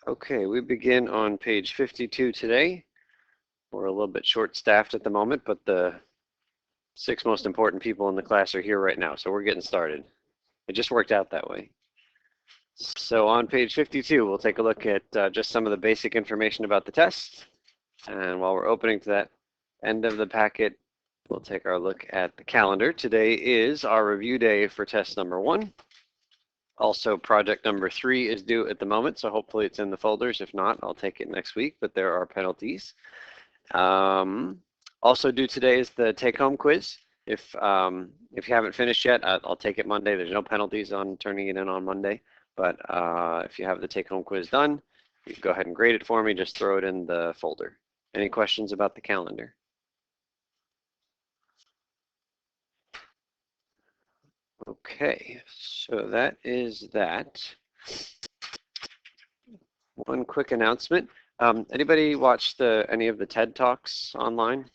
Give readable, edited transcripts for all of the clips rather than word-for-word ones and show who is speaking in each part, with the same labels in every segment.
Speaker 1: Okay, we begin on page 52 today. We're a little bit short-staffed at the moment, but the 6 most important people in the class are here right now, so we're getting started. It just worked out that way. So on page 52, we'll take a look at just some of the basic information about the test. And while we're opening to that end of the packet, we'll take our look at the calendar. Today is our review day for test number 1. Also, project number 3 is due at the moment, so hopefully it's in the folders. If not, I'll take it next week, but there are penalties. Also due today is the take-home quiz. If you haven't finished yet, I'll take it Monday. There's no penalties on turning it in on Monday, but if you have the take-home quiz done, you can go ahead and grade it for me. Just throw it in the folder. Any questions about the calendar? Okay, so that is that. One quick announcement. Anybody watch any of the TED Talks online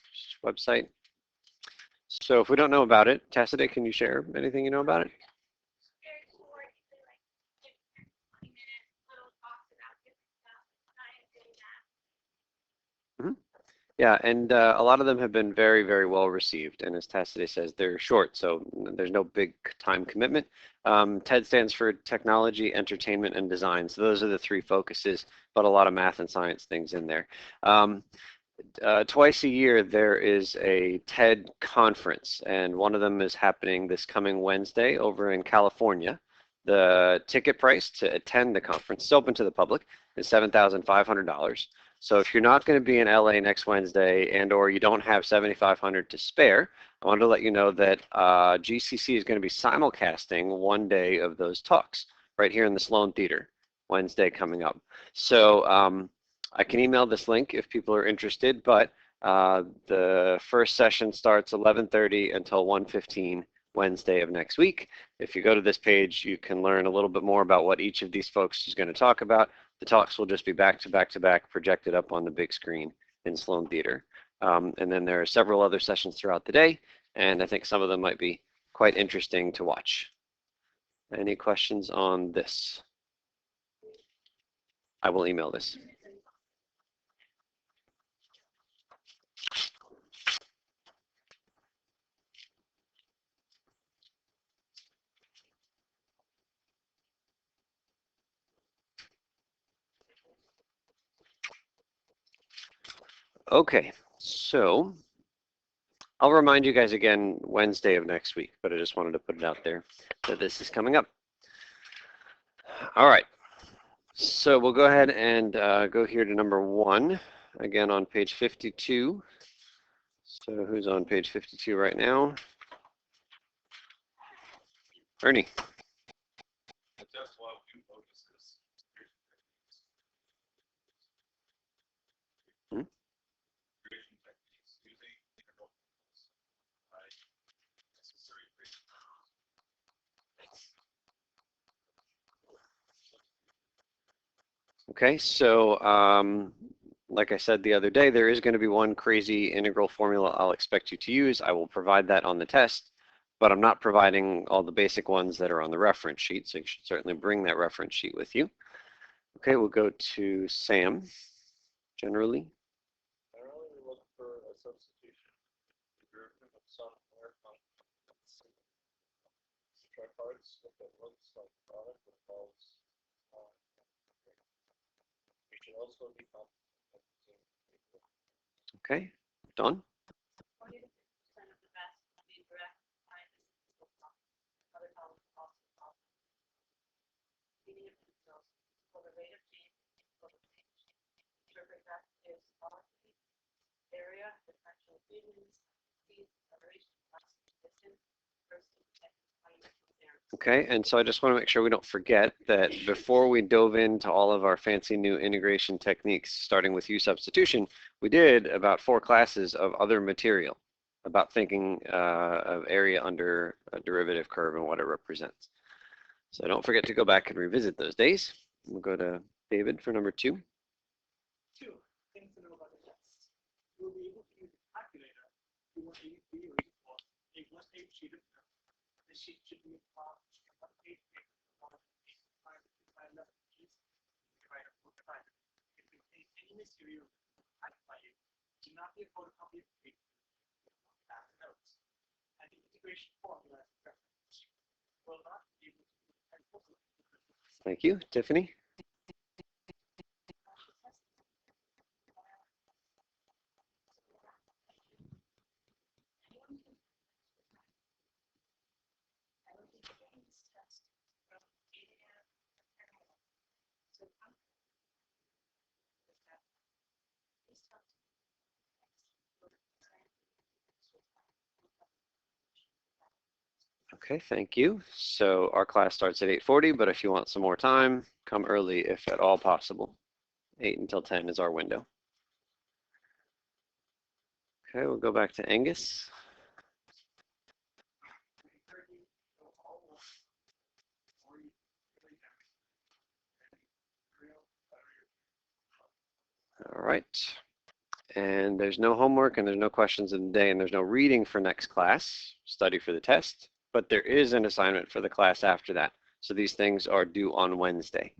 Speaker 1: website? So if we don't know about it, Tacita, can you share anything you know about it? Yeah, and a lot of them have been very, very well received. And as Tacita says, they're short, so there's no big time commitment. TED stands for Technology, Entertainment, and Design. So those are the 3 focuses, but a lot of math and science things in there. Twice a year, there is a TED conference, and one of them is happening this coming Wednesday over in California. The ticket price to attend the conference, it's open to the public, is $7,500. So if you're not going to be in LA next Wednesday and or you don't have $7,500 to spare, I wanted to let you know that GCC is going to be simulcasting one day of those talks right here in the Sloan Theater, Wednesday coming up. So I can email this link if people are interested, but the first session starts 11:30 until 1:15 Wednesday of next week. If you go to this page, you can learn a little bit more about what each of these folks is going to talk about. The talks will just be back to back to back projected up on the big screen in Sloan Theater. And then there are several other sessions throughout the day, and I think some of them might be quite interesting to watch. Any questions on this? I will email this. Okay, so I'll remind you guys again Wednesday of next week, but I just wanted to put it out there that this is coming up. All right, so we'll go ahead and go here to number 1, again on page 52. So who's on page 52 right now? Ernie. Hmm? Okay, so like I said the other day, there is going to be one crazy integral formula I'll expect you to use. I will provide that on the test, but I'm not providing all the basic ones that are on the reference sheet, so you should certainly bring that reference sheet with you. Okay, we'll go to Sam, generally.
Speaker 2: Generally, we look for a substitution derivative of some or try parts if it looks like product involves we should also be
Speaker 1: Okay, Dawn.
Speaker 3: 40 to 50% of the best will be direct scientists other columns also meaning of themselves for the rate of change for the change. Interpret that is velocity, area, differential equations, speed, acceleration, distance, versus
Speaker 1: Okay, and so I just want to make sure we don't forget that before we dove into all of our fancy new integration techniques, starting with U substitution, we did about 4 classes of other material about thinking of area under a derivative curve and what it represents. So don't forget to go back and revisit those days. We'll go to David for number 2.
Speaker 4: 2 things to know about the test. You will be able to use a calculator to want to be for a 1-page sheet of notes. The sheet should be a 1-page paper, 1 page, 5 to 11 pages. You write a series provided by you do not be a photocopy of the past notes, and the integration formula is referenced. Will not be able to and hopefully.
Speaker 1: Thank you. Tiffany? Okay, thank you. So our class starts at 8:40, but if you want some more time, come early if at all possible. 8 until 10 is our window. Okay, we'll go back to Angus. All right. And there's no homework and there's no questions of the day and there's no reading for next class, study for the test, but there is an assignment for the class after that. So these things are due on Wednesday.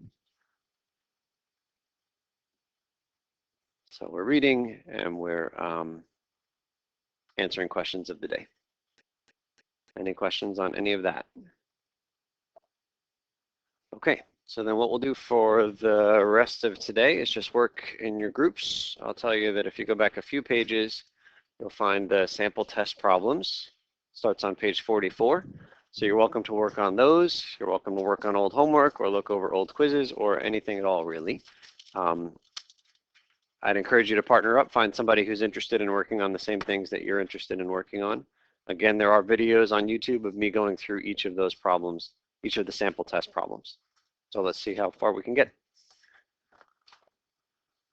Speaker 1: So we're reading and we're answering questions of the day. Any questions on any of that? Okay, so then what we'll do for the rest of today is just work in your groups. I'll tell you that if you go back a few pages, you'll find the sample test problems. Starts on page 44. So you're welcome to work on those. You're welcome to work on old homework or look over old quizzes or anything at all, really. I'd encourage you to partner up, find somebody who's interested in working on the same things that you're interested in working on. Again, there are videos on YouTube of me going through each of those problems, each of the sample test problems. So let's see how far we can get.